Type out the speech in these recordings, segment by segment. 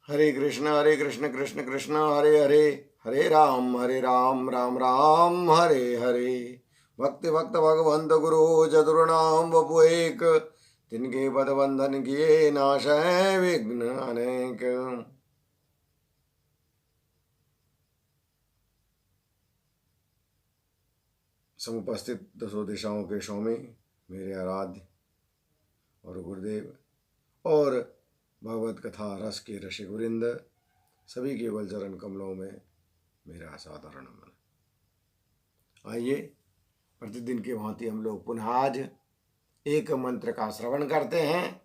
हरे कृष्ण कृष्ण कृष्ण हरे हरे, हरे राम राम राम हरे हरे। भक्ति भक्त भगवंत गुरु चतुर्नाम वपु एक, तिनके पद बंधन किए नाश है विघ्न अनेक। समुपस्थित दसों दिशाओं के स्वामी मेरे आराध्य और गुरुदेव और भगवत कथा रस के ऋषि गुरिंद सभी केवल चरण कमलों में मेरा साधारण नमन। आइए प्रतिदिन के भांति हम लोग पुनः आज एक मंत्र का श्रवण करते हैं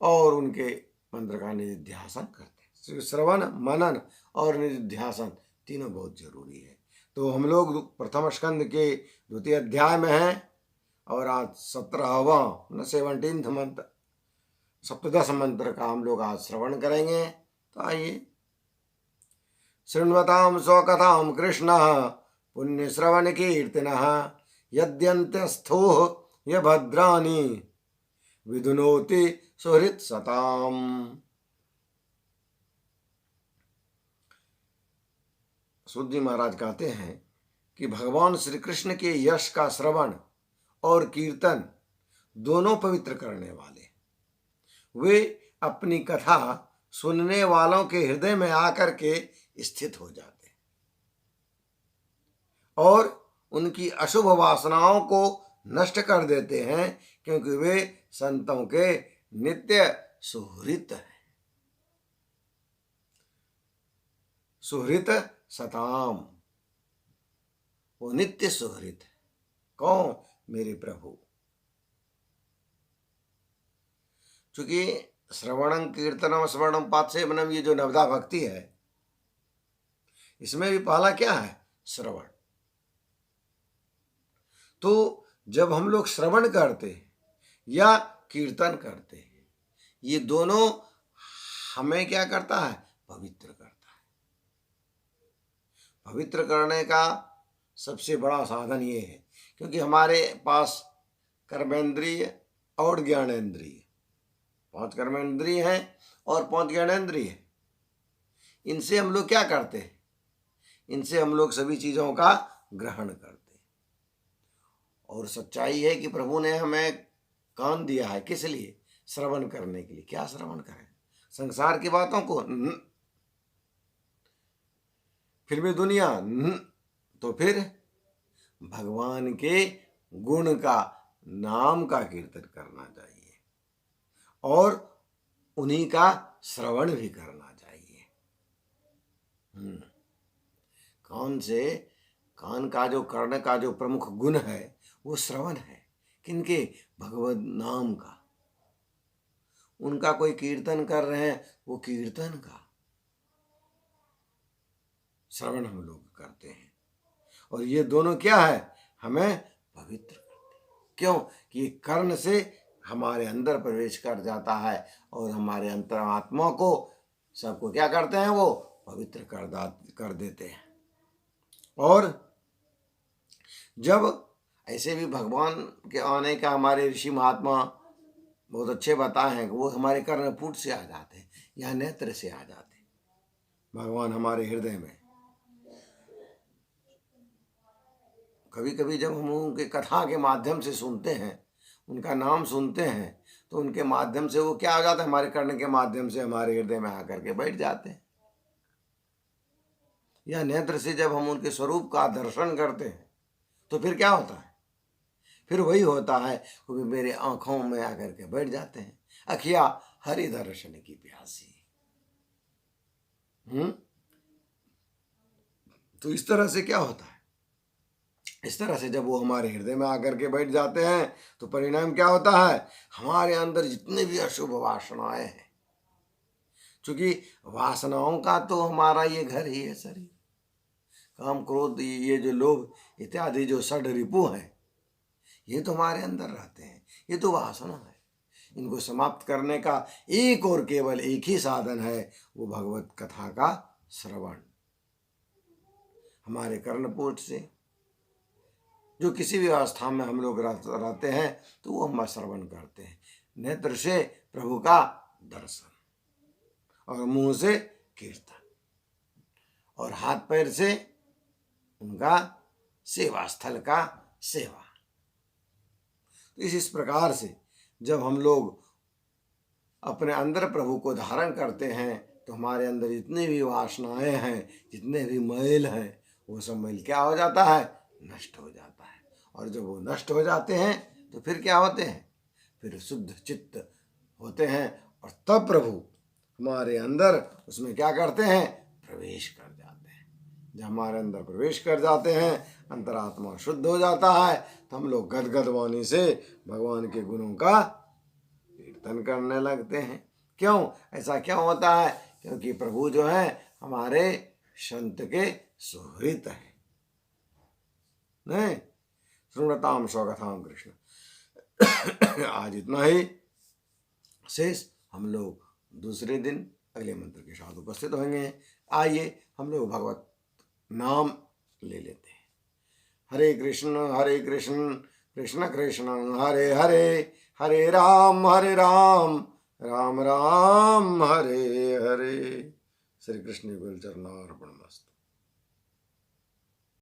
और उनके मंत्र का निधिध्यासन करते हैं। श्रवण मनन और निधिध्यासन तीनों बहुत जरूरी है। तो हम लोग प्रथम स्कंद के द्वितीय अध्याय में हैं और आज 17वां 17th मंत्र सप्तदश मंत्र का हम लोग आज श्रवण करेंगे। तो आइए। शृण्वतां स्वकथां कृष्णः पुण्यश्रवण कीर्तिनः यद्यन्त्यस्थो य भद्राणि विधुनोति सुहृत् सताम्। सूत जी महाराज कहते हैं कि भगवान श्री कृष्ण के यश का श्रवण और कीर्तन दोनों पवित्र करने वाले, वे अपनी कथा सुनने वालों के हृदय में आकर के स्थित हो जाते और उनकी अशुभ वासनाओं को नष्ट कर देते हैं, क्योंकि वे संतों के नित्य सुहृत हैं। सुहृत सताम, वो नित्य सुहृत है। कौन? मेरे प्रभु। चूंकि श्रवणं कीर्तनम स्मरणम पार्थसेवनम, ये जो नवदा भक्ति है, इसमें भी पहला क्या है? श्रवण। तो जब हम लोग श्रवण करते हैं या कीर्तन करते हैं, ये दोनों हमें क्या करता है? पवित्र करता है। पवित्र करने का सबसे बड़ा साधन ये है, क्योंकि हमारे पास कर्मेंद्रिय और ज्ञानेंद्रिय, 5 कर्मेंद्रिय हैं और 5 ज्ञानेंद्रिय हैं। इनसे हम लोग क्या करते हैं? इनसे हम लोग सभी चीज़ों का ग्रहण करते हैं। और सच्चाई है कि प्रभु ने हमें कान दिया है, किस लिए? श्रवण करने के लिए। क्या श्रवण करें? संसार की बातों को? फिर भी दुनिया? तो फिर भगवान के गुण का, नाम का कीर्तन करना चाहिए और उन्हीं का श्रवण भी करना चाहिए। कान का जो करने का जो प्रमुख गुण है वो श्रवण है। किनके? भगवत नाम का। उनका कोई कीर्तन कर रहे हैं, वो कीर्तन का श्रवण हम लोग करते हैं। और ये दोनों क्या है? हमें पवित्र करते हैं। क्यों? कि ये कर्ण से हमारे अंदर प्रवेश कर जाता है और हमारे अंतरात्मा को, सबको क्या करते हैं? वो पवित्र कर देते हैं। और जब ऐसे भी भगवान के आने का हमारे ऋषि महात्मा बहुत अच्छे बताए हैं कि वो हमारे कर्णपुट से आ जाते हैं या नेत्र से आ जाते हैं। भगवान हमारे हृदय में। कभी कभी जब हम उनके कथा के माध्यम से सुनते हैं, उनका नाम सुनते हैं, तो उनके माध्यम से वो क्या हो जाता है? हमारे कर्ण के माध्यम से हमारे हृदय में आकर के बैठ जाते हैं। या नेत्र से जब हम उनके स्वरूप का दर्शन करते हैं, तो फिर क्या होता है? फिर वही होता है, वो मेरे आंखों में आकर के बैठ जाते हैं। अखिया हरि दर्शन की प्यासी। तो इस तरह से क्या होता है? इस तरह से जब वो हमारे हृदय में आकर के बैठ जाते हैं, तो परिणाम क्या होता है? हमारे अंदर जितने भी अशुभ वासनाएं हैं, क्योंकि वासनाओं का तो हमारा ये घर ही है शरीर। काम क्रोध, ये जो लोभ इत्यादि जो षड रिपु हैं, ये तो हमारे अंदर रहते हैं। ये तो वासना है। इनको समाप्त करने का एक और केवल एक ही साधन है, वो भगवत कथा का श्रवण। हमारे कर्णपुट से जो किसी भी अवस्था में हम लोग रहते हैं, तो वो हम श्रवण करते हैं। नेत्र से प्रभु का दर्शन और मुंह से कीर्तन, और हाथ पैर से उनका सेवा स्थल का सेवा। तो इस प्रकार से जब हम लोग अपने अंदर प्रभु को धारण करते हैं तो हमारे अंदर जितनी भी वासनाएं हैं, जितने भी मैल हैं, वो सब मैल क्या हो जाता है? नष्ट हो जाता है। और जब वो नष्ट हो जाते हैं तो फिर क्या होते हैं? फिर शुद्ध चित्त होते हैं, और तब प्रभु हमारे अंदर उसमें क्या करते हैं? प्रवेश कर जाते हैं। जब हमारे अंदर प्रवेश कर जाते हैं, अंतरात्मा शुद्ध हो जाता है, तो हम लोग गदगद वाणी से भगवान के गुणों का कीर्तन करने लगते हैं। क्यों ऐसा क्यों होता है? क्योंकि प्रभु जो है हमारे संत के सुहृत है। नहीं श्रृणताम स्वकथाम कृष्ण। आज इतना ही शेष, हम लोग दूसरे दिन अगले मंत्र के साथ उपस्थित होंगे। आइए हम लोग भगवत नाम ले लेते हैं। हरे कृष्ण कृष्ण कृष्ण हरे हरे, हरे राम राम राम हरे हरे। श्री कृष्ण गुरु चरणार्पणमस्तु।